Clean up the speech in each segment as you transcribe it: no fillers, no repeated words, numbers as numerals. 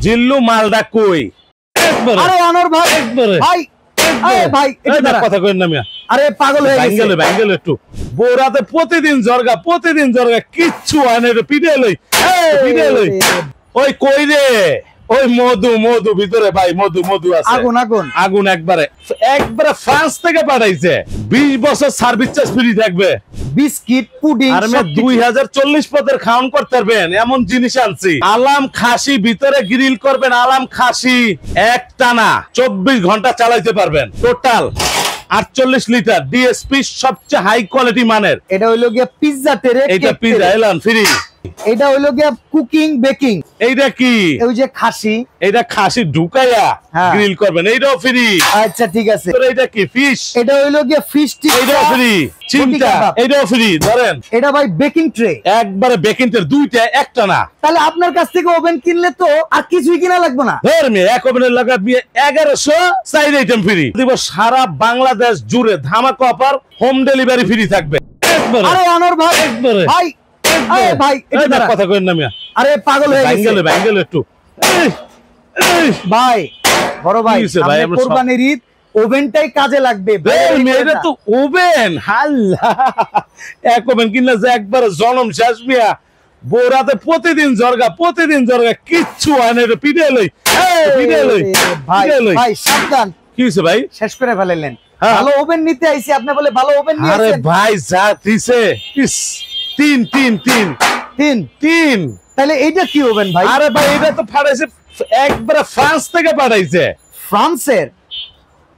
জিল্লু মালদা কই আরে আনোর ভাই ভাই আরে ভাই এটা কথা কইন না মিয়া। আরে পাগল হয়ে গেছে ব্যাঙ্গেল একটু বোরাতে প্রতিদিন জর্গা কিচ্ছু হয় না। এটা পিড়ে লই ওই কই রে ওই মধু ভিতরে ভাই মধু আছে। আগুন একবারে ফ্রান্স থেকে পাঠাইছে। 20 বছর সার্ভিস চার্জ ফ্রি থাকবে। বিস্কিট পুডিং আর 2040 পদের খাওয়ান করতে পারবেন এমন জিনিস আনছি। আলাম খাসি ভিতরে গ্রিল করবেন। আলাম খাসি এক টানা 24 ঘন্টা চালাইতে পারবেন। টোটাল 48 লিটার ডিএসপি সবচেয়ে হাই কোয়ালিটি মানের। এটা হইলো গিয়া পিজ্জা ট্রে। এটা পিজ্জা এলান ফ্রি। এটা হইলো গিয়া কুকিং বেকিং। এইটা কি ওই যে খাসি, এটা খাসি ঢুকাইয়া গ্রিল করবেন এইটাও ফ্রি। আচ্ছা ঠিক আছে। এটা কি ফিশ? এটা হইলো গিয়া ফিশ টিক্কা, এইটাও ফ্রি। চিন্তা এইটাও ফ্রি। ধরেন এটা ভাই বেকিং ট্রে, একবারে বেকিং ট্রে দুইটা একটা না। তাহলে আপনার কাছ থেকে ওভেন কিনলে তো আর কিছুই কিনা লাগবে না। ধর্মে এক ওভেনের লাগা 1100 সাইড আইটেম ফ্রি দিব। সারা বাংলাদেশ জুড়ে ধামাকা অফার, হোম ডেলিভারি ফ্রি থাকবে। আরে আনোর ভাই ভাই আরে ভাই এটা কথা কইন না মিয়া। আরে পাগল হয়ে গেছে। ব্যাঙ্গেল একটু ভাই বড় ভাই সামনে কুরবানির ঈদ, ওভেনটাই কাজে লাগবে। এটা তো ওভেন হাল্লা। এক ওভেন কিনলে যে একবার জনম শেষ মিয়া। বোরাতে প্রতিদিন জর্গা কিচ্ছু হয় না। এটা পিড়ে লই ভাই সাবধান। কি হইছে ভাই? শেষ করে ফেলাইলেন। ভালো ওভেন নিতে আইছি, আপনি বলে ভালো ওভেন নিয়েছেন। আরে ভাই যা দিছে তিন। তাহলে এইটা কি ওভেন ভাই? আরে ভাই এটা তো পাঠাইছে একবারে ফ্রান্স থেকে পাঠাইছে। ফ্রান্সের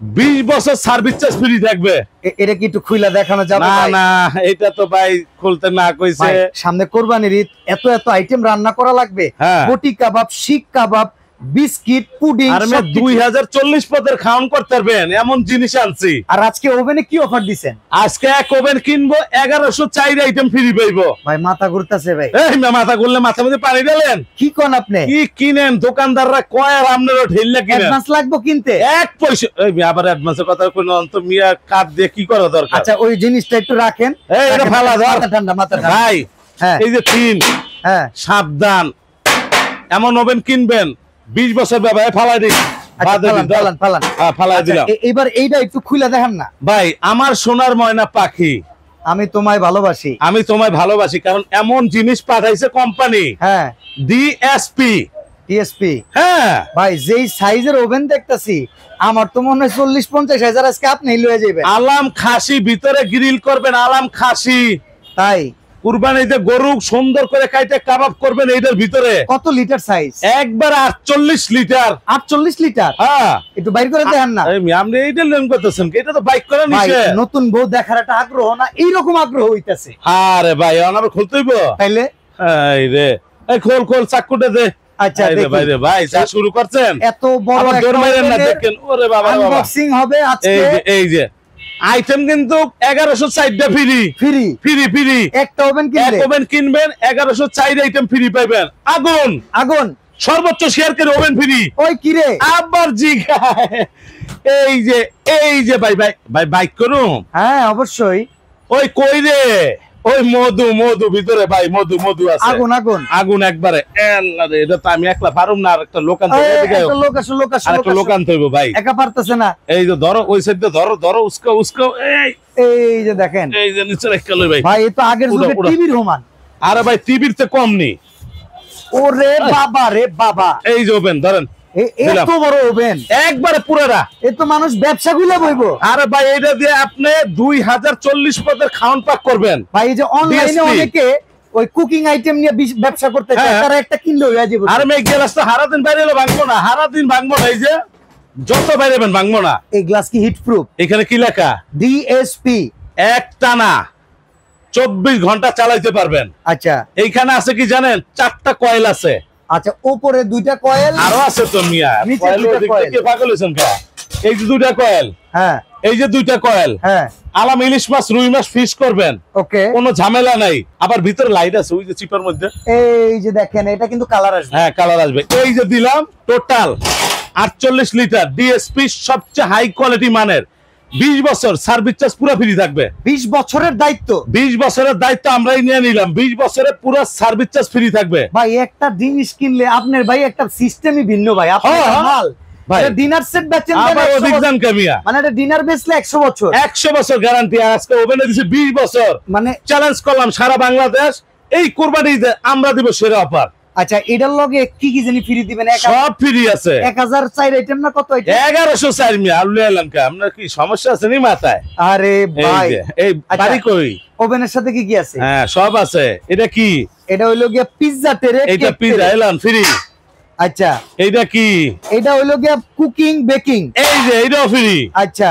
20 বছর সার্ভিস চার্জ ফ্রি থাকবে। এটা কি একটু খুইলা দেখানো যাবে? না এটা তো ভাই খুলতে না কইছে। সামনে কুরবানির ঈদ, এত আইটেম রান্না করা লাগবে। বটি কাবাব, শিক কাবাব, বিস্কিট পুডিং। আর 2040 পদের খাওয়ান করতে পারবেন এমন জিনিস আনছি। আর আজকে ওভেনে কি অফার দিবেন? আজকে এক ওভেন কিনবো 1104 আইটেম ফ্রি পাইবো। ভাই মাথা ঘুরতাছে ভাই। এই মাথা ঘুরলে মাথার মধ্যে পানি দিলেন কি কোন আপনি? কি কিনেন? দোকানদাররা কয় আর আপনারও ঢেললে কিনেন। অ্যাডভান্স লাগবে কিনতে? এক পয়সা। এই আবার অ্যাডভান্সের কথা কোন অন্ত মিয়া কাট দিয়ে কি করা দরকার? আচ্ছা ওই জিনিসটা একটু রাখেন। এই এটা ফালা ধর। মাথা ঠান্ডা ভাই এই যে তিন সাবধান। এমন ওভেন কিনবেন 20 বছর ব্যবহার ফালাই দিন। এবার এইটা একটু খুলে দেখেন না ভাই। আমার সোনার ময়না পাখি, আমি তোমায় ভালোবাসি। কারণ এমন জিনিস পাঠাইছে কোম্পানি। ডিএসপি। হ্যাঁ ভাই যেই সাইজের ওভেন দেখতেছি, আমার তো মনে হয় 40-50 হাজার আজকে আপনি লয়ে যাবেন। আলাম খাসি ভিতরে গ্রিল করবেন। আলাম খাসি তাই কুরবানিতে গরু সুন্দর করে কাইটে কাবাব করবেন। এইটার ভিতরে কত লিটার সাইজ? একবার 48 লিটার। 48 লিটার? হ্যাঁ একটু বাইর করে দেখেন না। আপনি এইটা লেন করতেছেন, এটা তো বাইক করে নিছে। নতুন বউ দেখার একটা আগ্রহ না, এইরকম আগ্রহ হইতাছে। আরে ভাই আমার খুলতে হইব তাইলে। এই রে এই খোল চাকুটা দে। আচ্ছা ভাই ভাই যা শুরু করছেন এত বড় একটা না দেখেন। ওরে বাবা আনবক্সিং হবে আজকে। এই যে আইটেম কিন্তু 1104টা ফ্রি। একটা ওভেন কিনবেন 1104 আইটেম ফ্রি পাবেন। আগুন সর্বোচ্চ শেয়ার করে ওভেন ফ্রি। ওই কি রে আবার জিগা। এই যে ভাই বাইক করুন। হ্যাঁ অবশ্যই। ওই কই রে ওই মধু ভিতরে ভাই মধু আছে। আগুন একবারে। এটা তো আমি একলা পারুম না। আর একটা লোকান লোকান থইব ভাই। একা পারতেছে না। এই যে ধরো ওই সাইডে ধরো উস্কো। এই যে দেখেন, এই যে নিচে রাখা লই ভাই। ভাই এ তো আগের যুগে টিভির সমান। আরে ভাই টিভির চেয়ে কম নি। ওরে বাবা রে বাবা। এই যে ওভেন ধরেন, এত বড় ওভেন একবারে পুরাটা। এ তো মানুষ ব্যবসা গুলো বইবো। আরে ভাই এটা দিয়ে আপনি 2040 পদের খাওয়ান পাক করবেন। ভাই এই যে অনলাইনে অনেকে ওই কুকিং আইটেম নিয়ে ব্যবসা করতে চায়, তারা একটা কিনলে হয়ে যাবে। আরে মেয়ে গ্লাস তো সারা দিন বাইরে ভাঙবো না। এই যে যত বাইরে ভাঙবো না। এই গ্লাস কি হিট প্রুফ? এখানে কি লেখা? ডিএসপি। এক টানা 24 ঘন্টা চালাইতে পারবেন। আচ্ছা এইখানে আছে কি জানেন? 4টা কয়েল আছে। আচ্ছা উপরে 2টা কয়েল আরো আছে তো মিয়া। নিচে 2টা কয়েল। কি পাগল হইছেন কা? এই যে 2টা কয়েল। হ্যাঁ এই যে 2টা কয়েল। হ্যাঁ আলাম ইলিশ মাছ রুই মাছ ফিশ করবেন। ওকে কোনো ঝামেলা নাই। আবার ভিতরে লাইট আছে ওই যে চিপার মধ্যে। এই যে দেখেন এটা কিন্তু কালার আসবে। হ্যাঁ কালার আসবে। এই যে দিলাম টোটাল 48 লিটার ডিএসপি সবচেয়ে হাই কোয়ালিটি মানের 20 বছর সার্ভিস চার্জ পুরো ফ্রি থাকবে। 20 বছরের দায়িত্ব, 20 বছরের দায়িত্ব আমরাই নিয়ে নিলাম। 20 বছরের পুরো সার্ভিস চার্জ ফ্রি থাকবে। ভাই একটা জিনিস কিনলে আপনার ভাই একটা সিস্টেমই ভিন্ন ভাই। আপনার মাল ভাই ডিনার সেট বেচেন মানে এটা ডিনার বেচলে 100 বছর, 100 বছর গ্যারান্টি। আজকে ওভেনে দিছি 20 বছর। মানে চ্যালেঞ্জ করলাম সারা বাংলাদেশ এই কুরবানিতে আমরা দিব সেরা অফার। আচ্ছা এটার লগে কি কি জানি ফ্রি দিবেন? সব ফ্রি আছে। 1004 আইটেম না কত আইটেম? 1104 মিয়া আলু এলাম কে? আপনার কি সমস্যা আছে নি মাথায়? আরে ভাই এই বাড়ি কই? ওভেনের সাথে কি কি আছে? হ্যাঁ সব আছে। এটা কি? এটা হইলো গিয়া পিজ্জা ট্রে। এটা পিজ্জা এলাম ফ্রি। আচ্ছা এইটা কি? এটা হইলো গিয়া কুকিং বেকিং। এই যে এইটাও ফ্রি। আচ্ছা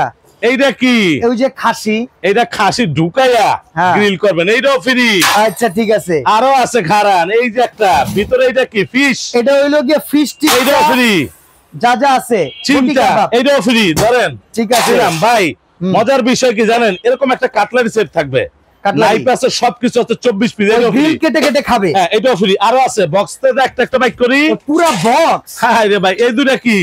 এইটা কি? ওই যে খাসি, এইটা খাসি ঢুকাইয়া গ্রিল করবেন, এইটাও ফ্রি। আচ্ছা ঠিক আছে। আরো আছে খারান, এই যে একটা ভিতরে এইটা কি? ফিশ। এটা হইলো গিয়া ফিশ টিক্কা, এইটাও ফ্রি। যা যা আছে চিমটা, এইটাও ফ্রি। ধরেন ঠিক আছে ভাই। মজার বিষয় কি জানেন? এরকম একটা কাটলারি সেট থাকবে, নাইফ আছে, সবকিছু আছে, 24 পিস। এটাও ফ্রি, কেটে কেটে খাবে। হ্যাঁ এটাও ফ্রি। আরো আছে বক্স থেকে একটা একটা বাইক করি, পুরো বক্স। হ্যাঁ রে ভাই এই দুটো কি?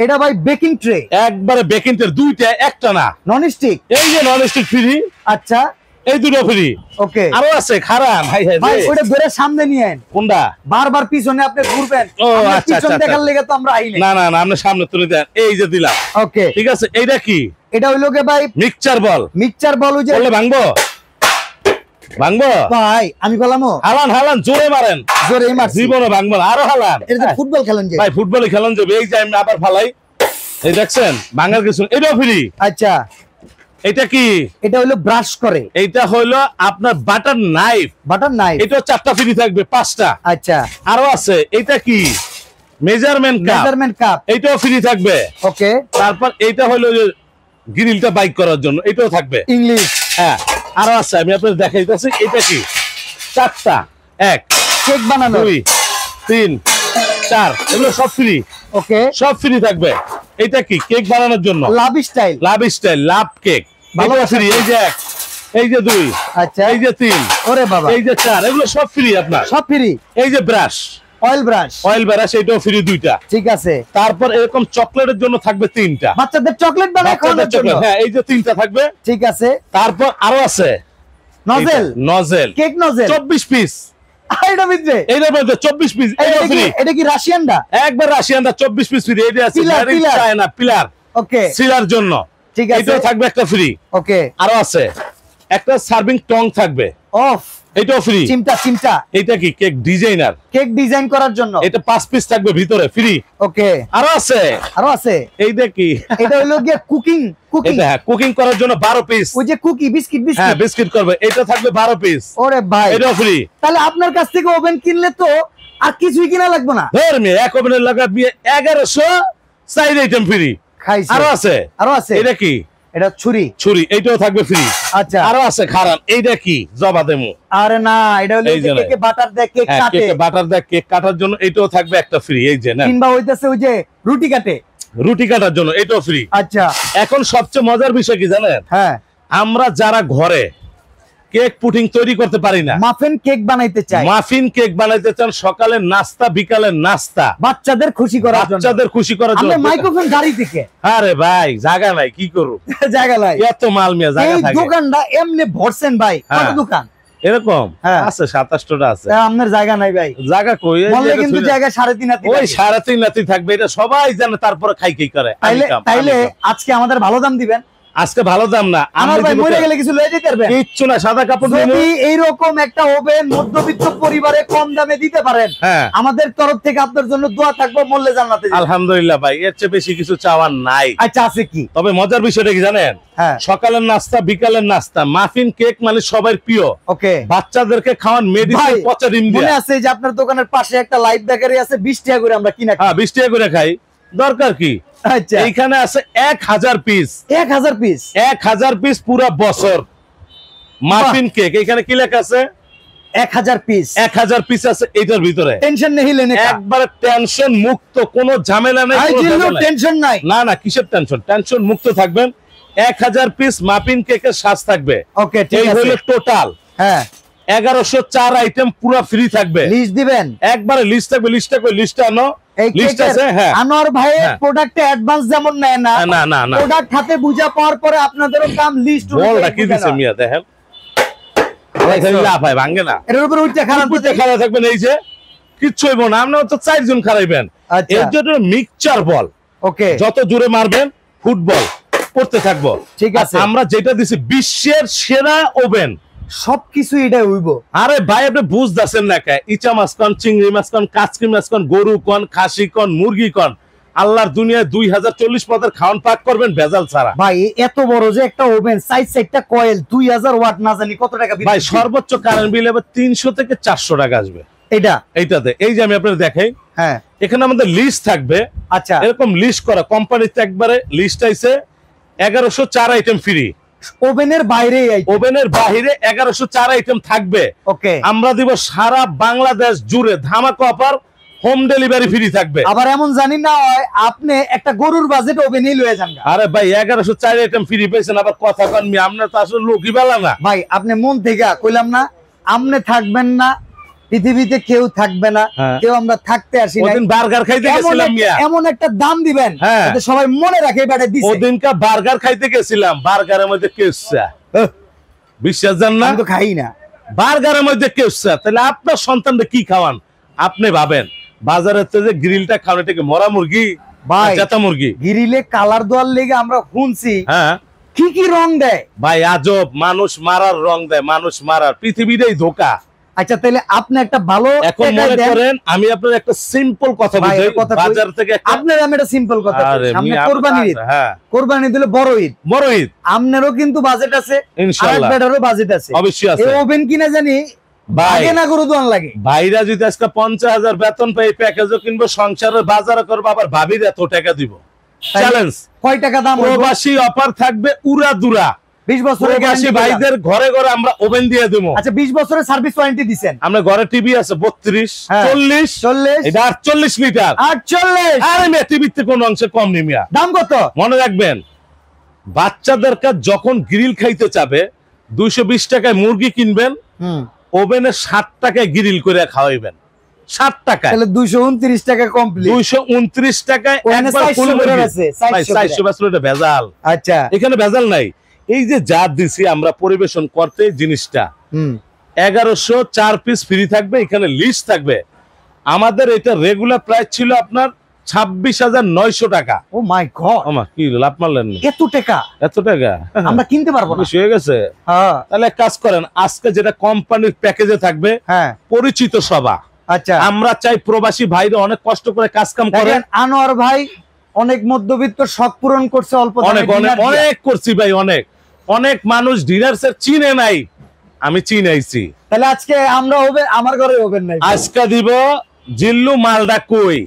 এটা ভাই বেকিং ট্রে, একবারে বেকিং ট্রে, দুইটা একটা না, নন স্টিক। এই যে নন স্টিক ফ্রি। আচ্ছা এই দুটো ফ্রি। ওকে আরো আছে খারান। ভাই ওটা ধরে সামনে নিয়ে আইন। কোনটা? বারবার পিছনে আপনি ঘুরবেন। ও আচ্ছা আচ্ছা, দেখার লাগি তো আমরা আইনি। না না না, আপনি সামনে তুলে দেন। এই যে দিলাম। ওকে ঠিক আছে। এইটা কি? এটা হইলো গে ভাই মিক্সচার বল। মিক্সচার বল। ওই যে বললে ভাঙবো ভাঙবো ভাই আমি বললামো হালান হালান জোরে মারেন, জোরে মারছি, জীবনে ভাঙবো না। আরো হালান। এটা ফুটবল খেলেন যে ভাই, ফুটবলে খেলেন যাবে। এই যে আমি আবার ফালাই, এই দেখছেন ভাঙার কিছু। এটাও ফ্রি। আচ্ছা এটা কি? এটা হলো ব্রাশ করে। এইটা হলো আপনার বাটার নাইফ। বাটার নাইফ, এটা 4টা ফ্রি থাকবে, 5টা। আচ্ছা আরো আছে। এটা কি? Measurement cup. মেজারমেন্ট কাপ, এটাও ফ্রি থাকবে। ওকে। তারপর এইটা হলো গ্রিলটা বাইক করার জন্য, এটাও থাকবে ইংলিশ। হ্যাঁ আরো আছে, আমি আপনাদের দেখাইতেছি। এটা কি? 4টা, 1 কেক বানানো, 2 3 4, এগুলো সব ফ্রি। ওকে সব ফ্রি থাকবে। এটা কি? কেক বানানোর জন্য লাভ স্টাইল, লাভ স্টাইল, লাভ কেক, ভালো ফ্রি। এই যে 1, এই যে 2, আচ্ছা এই যে 3, ওরে বাবা, এই যে 4, এগুলো সব ফ্রি আপনার, সব ফ্রি। এই যে brush, oil brush, oil brush, এটাও ফ্রি 2টা। ঠিক আছে। তারপর এরকম চকলেটের জন্য থাকবে 3টা, বাচ্চাদের চকলেট বানায় খাওয়ানোর জন্য। হ্যাঁ এই যে 3টা থাকবে, ঠিক আছে। তারপর আরো আছে nozzle, nozzle, cake nozzle, 24 piece. এটা ভিতরে, এইটার মধ্যে 24 পিস, এটা ফ্রি। এটা কি রাশিয়ানটা? একবার রাশিয়ানটা 24 পিস ফ্রি। এটা আছে চায়না পিলার, ওকে, সিলার জন্য, ঠিক আছে। এটাও থাকবে একটা ফ্রি। ওকে আরো আছে একটা সার্ভিং টং থাকবে, অফ, এটাও ফ্রি। চিমটা, চিমটা, এটা কি? কেক ডিজাইনার, কেক ডিজাইন করার জন্য, এটা 5 পিস থাকবে ভিতরে ফ্রি। ওকে। আরো আছে, আরো আছে। এইটা কি? এটা হলো গিয়ে কুকিং, কুকিং, এটা কুকিং করার জন্য 12 পিস। ওই যে কুকি বিস্কিট, হ্যাঁ বিস্কিট, বিস্কিট করবে, এটা থাকবে 12 পিস। ওরে ভাই, এটাও ফ্রি। তাহলে আপনার কাছ থেকে ওভেন কিনলে তো আর কিছুই কিনা লাগবে না। ধর্মে এক ওভেনের লাগা 1104 আইটেম ফ্রি। খাইছে। আরো আছে, আরো আছে। এটা কি? এটা ছুরি, ছুরি, এইটাও থাকবে ফ্রি। আচ্ছা আরো আছে খারান, এইটা কি? জবা দেমু। আরে না, এটা হলো এই যে কেকে বাটার দেয়, কেক হ্যাঁ, কাটে, কেকে বাটার দেয়, কেক কাটার জন্য এটাও থাকবে একটা ফ্রি। এই যে না, কিংবা হইতাছে ওই যে রুটি কাটে, রুটি কাটার জন্য এটাও ফ্রি। আচ্ছা এখন সবচেয়ে মজার বিষয় কি জানেন? হ্যাঁ, আমরা যারা ঘরে কেক পুডিং তৈরি করতে পারি না, মাফিন কেক বানাইতে চাই, মাফিন কেক বানাইতে চান, সকালের নাস্তা বিকালের নাস্তা, বাচ্চাদের খুশি করার জন্য, বাচ্চাদের খুশি করার জন্য, আমরা মাইক্রোফোন গাড়ি থেকে, আরে ভাই জায়গা নাই, কি করব? জায়গা নাই, এত মাল মিয়া জায়গা এই থাকে। দোকানটা এমনি ভরছেন ভাই, কত দোকান এরকম হ্যাঁ। আছে 27টা আছে। আপনার জায়গা নাই ভাই, জায়গা কই? বললে কিন্তু জায়গা 3.5 হাতি, ওই 3.5 হাতি থাকবে, এটা সবাই জানে। তারপরে খাই কি করে? তাইলে আজকে আমাদের ভালো দাম দিবেন। আজকে ভালো দাম না, আমার ভাই মরে গেলে কিছু লয়ে যেতে পারবেন, কিচ্ছু না, সাদা কাপড় দিব। যদি এইরকম একটা ওভেন মধ্যবিত্ত পরিবারে কম দামে দিতে পারেন, হ্যাঁ আমাদের তরফ থেকে আপনার জন্য দোয়া থাকবে, মরলে জান্নাতে যাবেন। আলহামদুলিল্লাহ ভাই, এর চেয়ে বেশি কিছু চাওয়ার নাই। আচ্ছা আছে কি? তবে মজার বিষয়টা কি জানেন? হ্যাঁ, সকালের নাস্তা বিকালের নাস্তা, মাফিন কেক মানে সবার প্রিয়। ওকে, বাচ্চাদেরকে খাওয়ান মেডিসিন, পচা ডিম দিয়ে। মনে আছে যে আপনার দোকানের পাশে একটা লাইভ বেকারি আছে, 20 টাকা করে আমরা কিনা, হ্যাঁ 20 টাকা করে খাই, দরকার কি? আচ্ছা এইখানে আছে 1000 পিস, 1000 পিস, 1000 পিস পুরো বছর মাফিন কেক। এখানে কি লেখা আছে? 1000 পিস, 1000 পিস আছে এটার ভিতরে। টেনশন নেই, লেনে একবারে টেনশন মুক্ত, কোনো ঝামেলা নেই, কোনো ঝামেলা নাই। টেনশন নাই, না না, কিসের টেনশন? টেনশন মুক্ত থাকবেন। 1000 পিস মাফিন কেকের সাজ থাকবে। ওকে ঠিক এই আছে, হলো টোটাল। হ্যাঁ 1104 আইটেম পুরো ফ্রি থাকবে। লিস্ট দিবেন, একবারে লিস্ট থাকবে। লিস্টটা কই? লিস্টটা আনো। লিস্ট আছে। হ্যাঁ, আনোয়ার ভাইয়ের প্রোডাক্টে অ্যাডভান্স যেমন নেয় না, প্রোডাক্ট হাতে বুঝা পাওয়ার পরে আপনাদেরও কাম লিস্ট বলটা কি দিছে মিয়া দেখেন, ভাই ভাঙে না, এর উপরে উঠতে খারাপ থাকবেন, এই যে কিচ্ছু হইব না, আপনারা তো 4 জন খারাইবেন। এর জন্য মিক্সচার বল, ওকে, যত জোরে মারবেন ফুটবল করতে থাকবো। ঠিক আছে, আমরা যেটা দিছি বিশ্বের সেরা ওভেন, সবকিছু এটা হইব। আরে ভাই আপনি বুঝতেছেন না কে, ইচা মাছ কন, চিংড়ি মাছ কন, কাচকি মাছ কন, গরু কন, খাসি কন, মুরগি কন, আল্লাহর দুনিয়ায় 2040 পদের খাওয়ান পাক করবেন ভেজাল ছাড়া। ভাই এত বড় যে একটা ওভেন, সাইজ একটা কয়েল 2000 ওয়াট, না জানি কত টাকা ভাই, সর্বোচ্চ কারেন্ট বিল এবার 300 থেকে 400 টাকা আসবে এইটাতে। এই যে আমি আপনাদের দেখাই, হ্যাঁ, এখানে আমাদের লিস্ট থাকবে। আচ্ছা, এরকম লিস্ট করা কোম্পানিতে একবারে লিস্ট আইছে, 1104 আইটেম ফ্রি। ওভেনের বাইরে 1104 আইটেম থাকবে। ওকে, আমরা দিব সারা বাংলাদেশ জুড়ে ধামাকা অফার, হোম ডেলিভারি ফ্রি থাকবে। আবার এমন জানি না হয় আপনি একটা গরুর বাজেট ওভেনই লয়ে যান। আরে ভাই 1104 আইটেম ফ্রি পেয়েছেন, আবার কথা কন মি, আপনার তো আসলে লোকই বালা না ভাই। আপনি মন থেকে কইলাম না, আপনি থাকবেন না, পৃথিবীতে কেউ থাকবে না, কেউ আমরা থাকতে আসি না। ওদিন বার্গার খাইতে গেছিলাম মিয়া, এমন একটা দাম দিবেন যাতে সবাই মনে রাখে এবারে দিছে। ওদিনকা বার্গার খাইতে গেছিলাম, বার্গারের মধ্যে কেউসা, বিশ্বাস জান না, আমি তো খাই না, বার্গারের মধ্যে কেউসা। তাহলে আপনার সন্তানকে কি খাওয়ান? আপনি ভাবেন বাজারের তো যে গ্রিলটা খাওয়ান, এটাকে মরা মুরগি ভাই, চেতা মুরগি। গ্রিলে কালার দেওয়ার লেগে আমরা শুনছি হ্যাঁ, কি রং দেয় ভাই, আজব, মানুষ মারার রং দেয়, মানুষ মারার, পৃথিবীটাই ধোকা। আচ্ছা, তাহলে আপনি একটা ভালো, এখন মনে করেন আমি আপনার একটা সিম্পল কথা বুঝাই, বাজার থেকে আপনার আমি একটা সিম্পল কথা, সামনে কোরবানি ঈদ, হ্যাঁ, কোরবানি দিলে বড় ঈদ, আপনারও কিন্তু বাজেট আছে, ইনশাআল্লাহ বেটারও বাজেট আছে, অবশ্যই আছে। এই ওভেন কিনা জানি ভাই না গরু দোয়ান লাগে। ভাইরা যদি আজকে 50,000 বেতন পাই, প্যাকেজও কিনবো, সংসারের বাজারও করবো, আবার ভাবির এত টাকা দিব। চ্যালেঞ্জ, কয় টাকা দাম? প্রবাসী অফার থাকবে উড়াদুরা, 20 বছরের প্রবাসী ভাইদের ঘরে ঘরে আমরা ওভেন দিয়ে দেবো। আচ্ছা, 20 বছরের সার্ভিস ওয়ারেন্টি দিবেন। আমরা ঘরে টিভি আছে 32, 40, এটা 48 লিটার, 48। আরে মে টিভিতে কোন অংশে কম নেই মিয়া। দাম কত? মনে রাখবেন, বাচ্চাদের কাছে যখন গ্রিল খাইতে চাবে 220 টাকায় মুরগি কিনবেন, ওভেনে 60 টাকায় গ্রিল করে খাওয়াইবেন, 60 টাকা, তাহলে 229 টাকা কমপ্লিট, 229 টাকায় একবার ফুল মুরগি আছে, 400 এটা ভেজাল। আচ্ছা, এখানে ভেজাল নাই। এই যে যা দিছি আমরা পরিবেশন করতে, জিনিসটা 1104 পিস ফ্রি থাকবে, এখানে লিস্ট থাকবে। আমাদের এটা রেগুলার প্রাইস ছিল আপনার 26,900 টাকা। ও মাই গড, আমা কি লাভ মারলেন? এত টাকা আমরা কিনতে পারবো না, বেশি হয়ে গেছে। তাহলে কাজ করেন, আজকে যেটা কোম্পানির প্যাকেজে থাকবে, পরিচিত সভা। আচ্ছা, আমরা চাই প্রবাসী ভাইরা অনেক কষ্ট করে কাজ কাম করেন। আনোয়ার ভাই অনেক মধ্যবিত্ত শখ পূরণ করছে, অল্প অনেক করছি ভাই, অনেক মানুষ ডিনার সেট চিনে নাই, আমি চিনাইছি। তাহলে আজকে আমরা আমার ঘরে ওভেন নাই, আজকে দিব জিল্লু মালদা কই।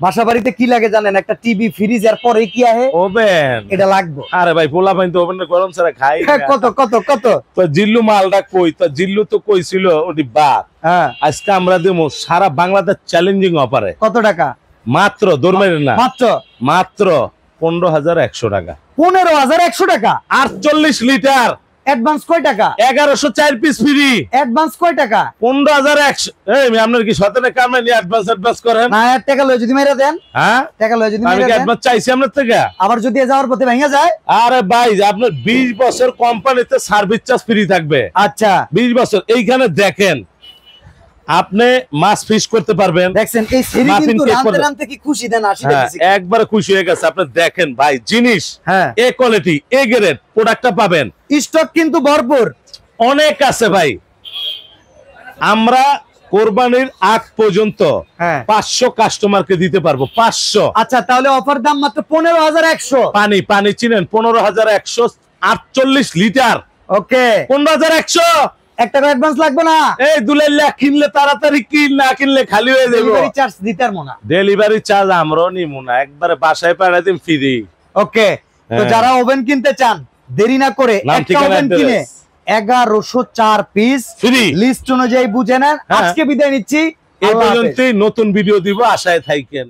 বাসা বাড়িতে কি লাগে জানেন? একটা টিভি, ফ্রিজ, এর পরে কি আহে? ওভেন। এটা লাগবে। আরে ভাই, পোলা পাইন তো ওভেনে গরম ছাড়া খাই না। কত কত কত? তো জিল্লু মালদা কই, তো জিল্লু তো কইছিল ওটি বাদ। হ্যাঁ, আজকে আমরা দেবো সারা বাংলাদেশ চ্যালেঞ্জিং অফারে। কত টাকা? মাত্র দৌড়মাইলেন না, মাত্র 15,100 টাকা। 15,100 টাকা, 48 লিটার। অ্যাডভান্স কয় টাকা? 1104 পিস ফ্রি। অ্যাডভান্স কয় টাকা? 15,100। এই আপনার কি সতেনে কামে নিয়ে অ্যাডভান্স করেন না? টাকা লয়ে যদি মেরে দেন। হ্যাঁ, টাকা লয়ে যদি মেরে দেন, আমি অ্যাডভান্স চাইছি আপনার থেকে। আবার যদি যাওয়ার পথে ভেঙে যায়? আরে ভাই, আপনার 20 বছর কোম্পানিতে সার্ভিস চার্জ ফ্রি থাকবে। আচ্ছা, 20 বছর। এইখানে দেখেন, আপনি মাছ ফিশ করতে পারবেন। দেখছেন এই সেরি কিন্তু রানতে কি খুশি দেন? আসি দেখছি একবারে খুশি হয়ে গেছে। আপনি দেখেন ভাই, জিনিস এ কোয়ালিটি, এ গ্রেড প্রোডাক্টটা পাবেন। স্টক কিন্তু ভরপুর, অনেক আছে ভাই। আমরা কোরবানির আগ পর্যন্ত 500 কাস্টমারকে দিতে পারবো, 500। আচ্ছা, তাহলে অফার দাম মাত্র 15,100। পানি চিনেন? 15,100, 48 লিটার। ওকে, 15,100। 1 টাকা অ্যাডভান্স লাগবে না। এই দুলাইল্লা কিনলে তাড়াতাড়ি কিন, না কিনলে খালি হয়ে যাবে। ডেলিভারি চার্জ দিতে পারবো না। ডেলিভারি চার্জ আমরাও নিমু না, একবারে বাসায় পাঠিয়ে দিন ফ্রি। ওকে, তো যারা ওভেন কিনতে চান, দেরি না করে একটা ওভেন কিনে 1104 পিস ফ্রি লিস্ট অনুযায়ী বুঝে নেন। আজকে বিদায় নিচ্ছি, এই পর্যন্তই। নতুন ভিডিও দিব, আশায় থাকেন।